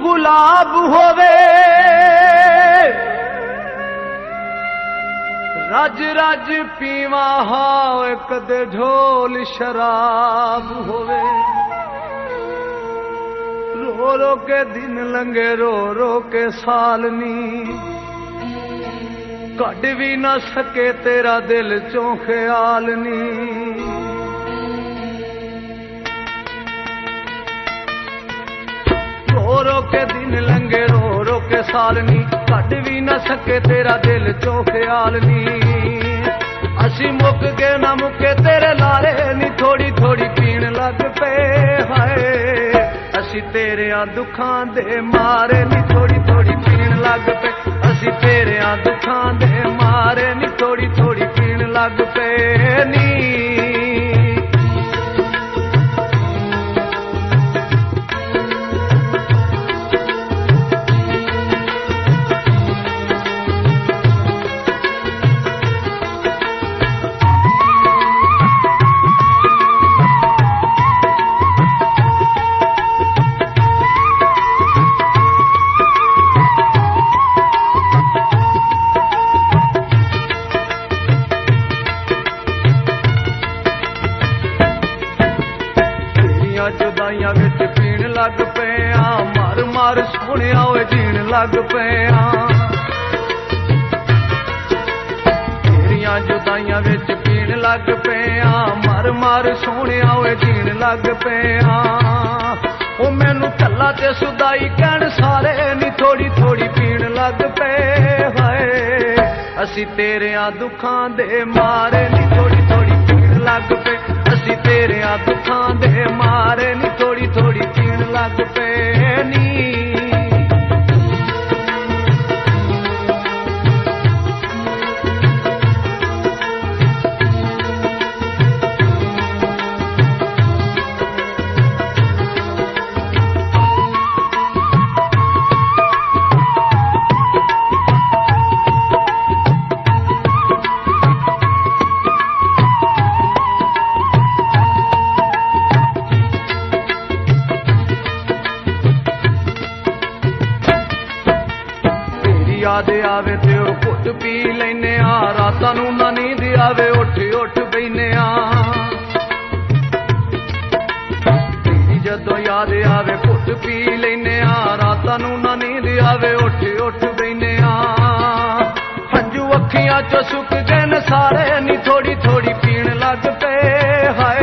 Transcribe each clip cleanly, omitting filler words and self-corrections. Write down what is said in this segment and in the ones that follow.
गुलाब होवे रज रज पीवा हाव कदे ढोल शराब होवे रो रो के दिन लंघे रो रो के साल नी कड भी ना सके तेरा दिल चों ख्याल नी रो रो के दिन लंघे रो रो के साल नी कड भी ना सके तेरा दिल चो ख्याल नी असी मुक गए ना मुके तेरे लारे नी थोड़ी थोड़ी पीण लग पे हाय असी तेरे दुखां दे मारे नी थोड़ी थोड़ी पीण लग पे असी तेरे दुखां दे मारे नी थोड़ी थोड़ी पीण लग पे नी जुदाइयां विच पीण लग पे मार मार सोने जीण लग पे तेरियां जुदाइयां विच पीण लग पे मार मार सोने जीण लग पे ओ मैनू कल्ला ते सुदाई कहण सारे नी थोड़ी थोड़ी पीण लग पे हाय असी तेरे दुखां दे मारे नी थोड़ी थोड़ी पीण लग पे असी तेरे दुखां दे मारे नी थोड़ी थोड़ी पीण लग पे नी याद आवे ते घुट पी लेने रातां नूं ना नींद आवे उठ उठ बैने जदों याद आवे घुट पी लेने रातां नूं ना नींद आवे उठ उठ बैने हंजू अखियां चो सुक गए न सारे नी थोड़ी थोड़ी पीण लग पे हाय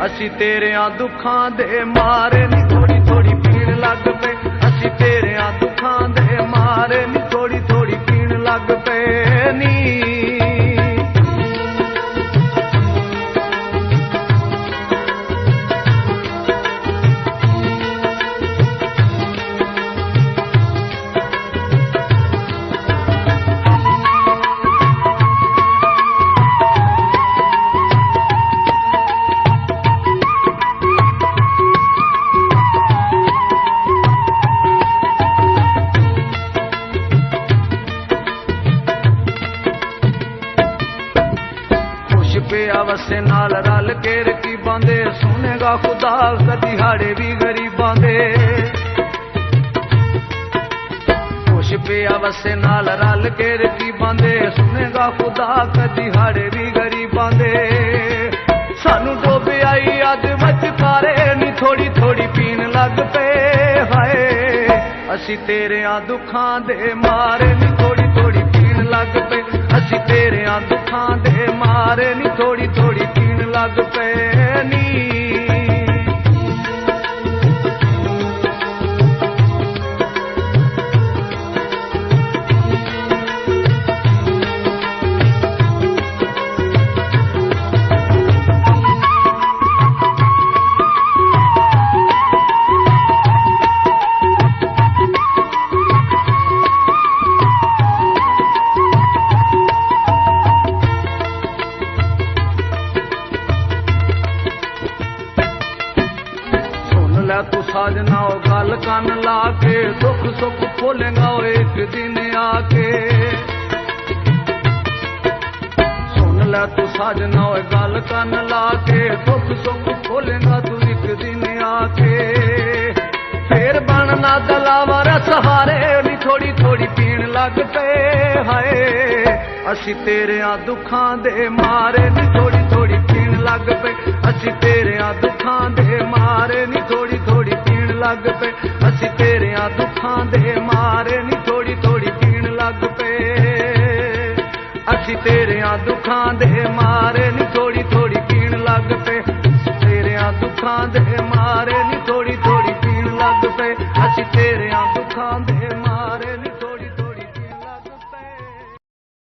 असी तेरे दुखां दे मारे नी थोड़ी थोड़ी पीण लग पे असी तेरे दुखां दे मारे नी थोड़ी थोड़ी पीण लग पे नी वसे नाल रल के रखी बांधे सुनेगा खुदा कदी हाड़े भी गरीबां दे खुश पिया वसे नाल रल के रखी बांधे सुनेगा खुदा कदी हाड़े भी गरीबां दे सानू डोबे आई अज मचकारे नी थोड़ी थोड़ी पीण लग पे हाय असी तेरे दुखां दे मारे नी थोड़ी थोड़ी पीण लग पे असी तेरे दुखां दे मारे नी थोड़ी थोड़ी पीण लग पे नी तू साजना गल कन ला के दुख सुख खोलेगा एक दिन आके सुन ले तू साजना गल कन ला के दुख सुख खोलेगा तू एक दिन आके फिर बनना दलावर सहारे नी थोड़ी थोड़ी पीण लग पे हाय असी तेरिया दुखां दे मारे नी थोड़ी थोड़ी पीण लग पे असी तेरिया दुखां दे मारे नी थोड़ी थोड़ी पीण लग पे असी तेरिया दुखां दे मारे नी थोड़ी थोड़ी पीण लग पे असी तेरिया दुखां दे मारे नी थोड़ी थोड़ी पीण लग पे तेरिया दुखां दे